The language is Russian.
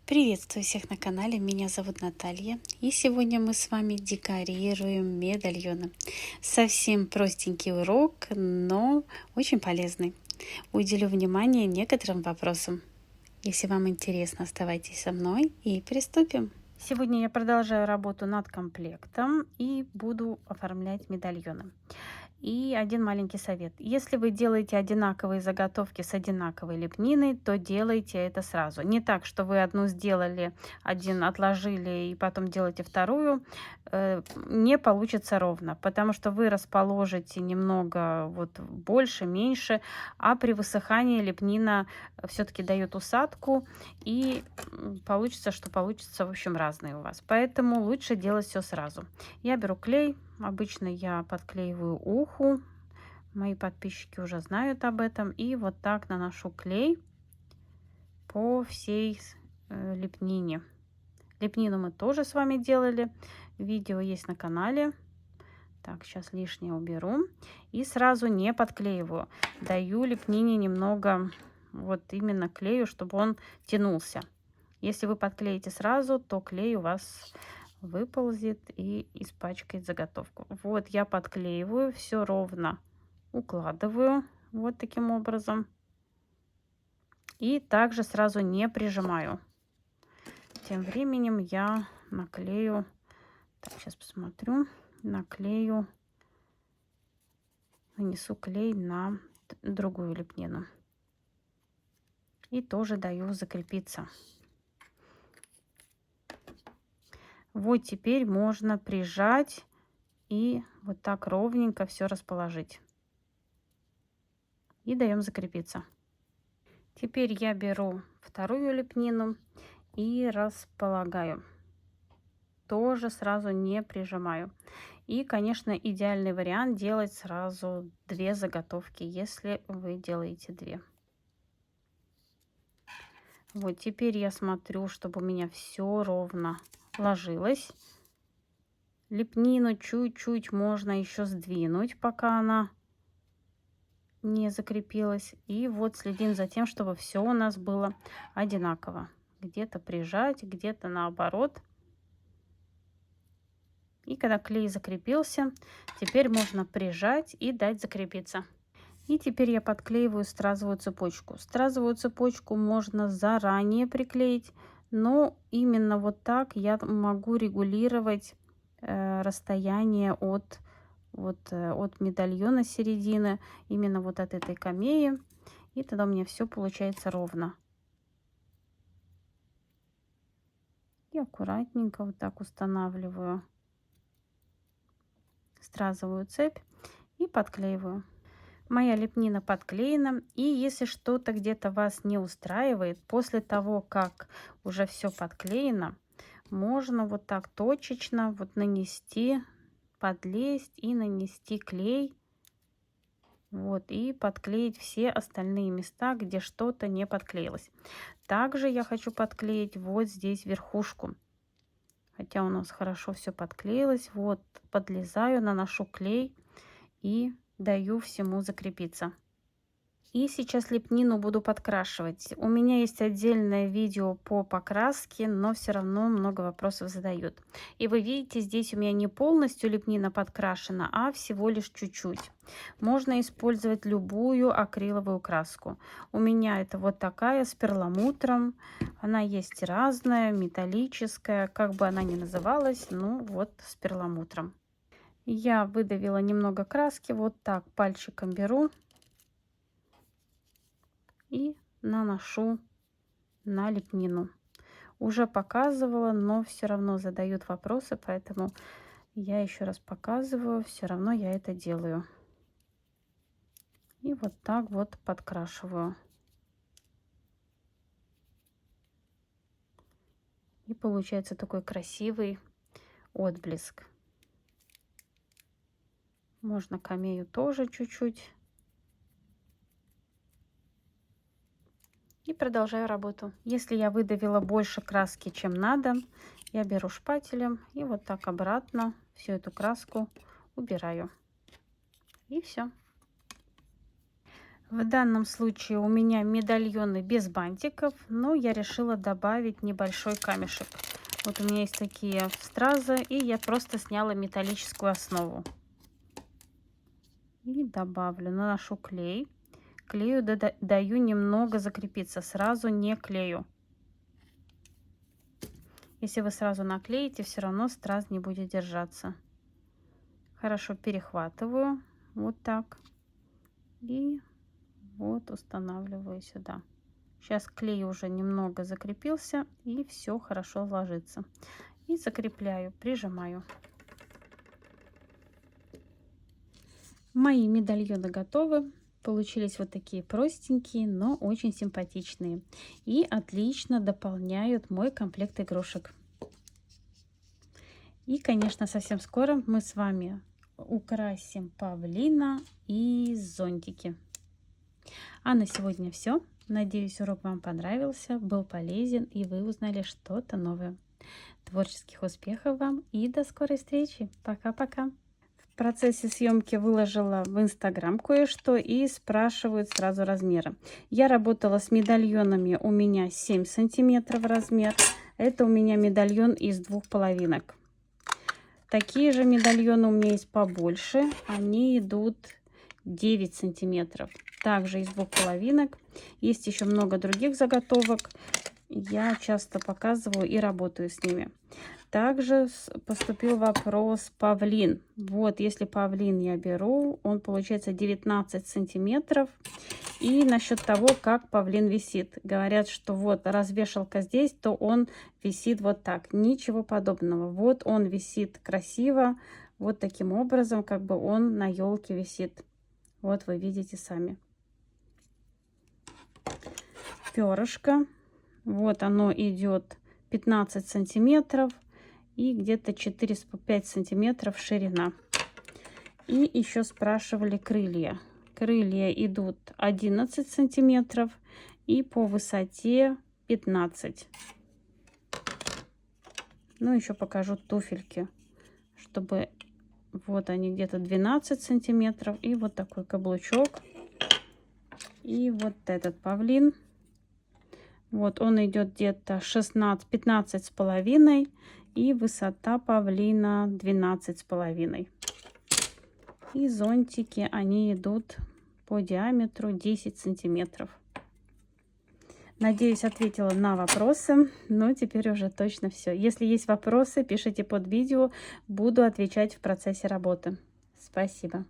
Приветствую всех на канале, меня зовут Наталья, и сегодня мы с вами декорируем медальоны. Совсем простенький урок, но очень полезный. Уделю внимание некоторым вопросам. Если вам интересно, оставайтесь со мной и приступим. Сегодня я продолжаю работу над комплектом и буду оформлять медальоны. И один маленький совет. Если вы делаете одинаковые заготовки с одинаковой лепниной, то делайте это сразу. Не так, что вы одну сделали, один отложили и потом делаете вторую. Не получится ровно, потому что вы расположите немного вот больше, меньше, а при высыхании лепнина все-таки дает усадку и получится, что получится, в общем, разные у вас. Поэтому лучше делать все сразу. Я беру клей. Обычно я подклеиваю уху. Мои подписчики уже знают об этом. И вот так наношу клей по всей лепнине. Лепнину мы тоже с вами делали. Видео есть на канале. Так, сейчас лишнее уберу. И сразу не подклеиваю. Даю лепнине немного вот именно клею, чтобы он тянулся. Если вы подклеите сразу, то клей у вас выползет и испачкает заготовку. Вот я подклеиваю, все ровно укладываю вот таким образом. И также сразу не прижимаю. Тем временем я наклею, так, сейчас посмотрю, наклею, нанесу клей на другую лепнину. И тоже даю закрепиться. Вот теперь можно прижать и вот так ровненько все расположить. И даем закрепиться. Теперь я беру вторую лепнину и располагаю. Тоже сразу не прижимаю. И, конечно, идеальный вариант делать сразу 2 заготовки, если вы делаете 2. Вот теперь я смотрю, чтобы у меня все ровно ложилось. Лепнину чуть-чуть можно еще сдвинуть, пока она не закрепилась. И вот следим за тем, чтобы все у нас было одинаково. Где-то прижать, где-то наоборот. И когда клей закрепился, теперь можно прижать и дать закрепиться. И теперь я подклеиваю стразовую цепочку. Стразовую цепочку можно заранее приклеить, но именно вот так я могу регулировать расстояние от медальона середины, именно вот от этой камеи. И тогда у меня все получается ровно. И аккуратненько вот так устанавливаю стразовую цепь и подклеиваю. Моя лепнина подклеена, и если что-то где-то вас не устраивает, после того, как уже все подклеено, можно вот так точечно вот нанести, подлезть и нанести клей. Вот, и подклеить все остальные места, где что-то не подклеилось. Также я хочу подклеить вот здесь верхушку. Хотя у нас хорошо все подклеилось. Вот, подлезаю, наношу клей и даю всему закрепиться. И сейчас лепнину буду подкрашивать. У меня есть отдельное видео по покраске, но все равно много вопросов задают. И вы видите, здесь у меня не полностью лепнина подкрашена, а всего лишь чуть-чуть. Можно использовать любую акриловую краску. У меня это вот такая с перламутром. Она есть разная, металлическая, как бы она ни называлась, ну вот с перламутром. Я выдавила немного краски, вот так пальчиком беру и наношу на лепнину. Уже показывала, но все равно задают вопросы, поэтому я еще раз показываю, все равно я это делаю. И вот так вот подкрашиваю. И получается такой красивый отблеск. Можно камею тоже чуть-чуть. И продолжаю работу. Если я выдавила больше краски, чем надо, я беру шпателем и вот так обратно всю эту краску убираю. И все. В данном случае у меня медальоны без бантиков, но я решила добавить небольшой камешек. Вот у меня есть такие стразы, и я просто сняла металлическую основу. И добавлю, наношу клей. Клею даю немного закрепиться, сразу не клею. Если вы сразу наклеите, все равно страз не будет держаться. Хорошо перехватываю, вот так. И вот устанавливаю сюда. Сейчас клей уже немного закрепился, и все хорошо ложится. И закрепляю, прижимаю. Мои медальоны готовы. Получились вот такие простенькие, но очень симпатичные. И отлично дополняют мой комплект игрушек. И, конечно, совсем скоро мы с вами украсим павлина и зонтики. А на сегодня все. Надеюсь, урок вам понравился, был полезен и вы узнали что-то новое. Творческих успехов вам и до скорой встречи. Пока-пока. В процессе съемки выложила в Инстаграм кое-что и спрашивают сразу размеры. Я работала с медальонами, у меня 7 сантиметров размер. Это у меня медальон из 2 половинок. Такие же медальоны у меня есть побольше. Они идут 9 сантиметров. Также из 2 половинок. Есть еще много других заготовок. Я часто показываю и работаю с ними. Также поступил вопрос павлин. Вот, если павлин я беру, он получается 19 сантиметров. И насчет того, как павлин висит. Говорят, что вот развешалка здесь, то он висит вот так. Ничего подобного. Вот он висит красиво. Вот таким образом, как бы он на елке висит. Вот вы видите сами. Перышко. Вот оно идет 15 сантиметров. И где-то 4-5 сантиметров ширина. И еще спрашивали крылья. Крылья идут 11 сантиметров и по высоте 15. Ну, еще покажу туфельки, чтобы вот они где-то 12 сантиметров. И вот такой каблучок. И вот этот павлин. Вот он идет где-то 15 с половиной. И высота павлина 12 с половиной. И зонтики, они идут по диаметру 10 сантиметров. Надеюсь, ответила на вопросы. Но теперь уже точно все. Если есть вопросы, пишите под видео. Буду отвечать в процессе работы. Спасибо.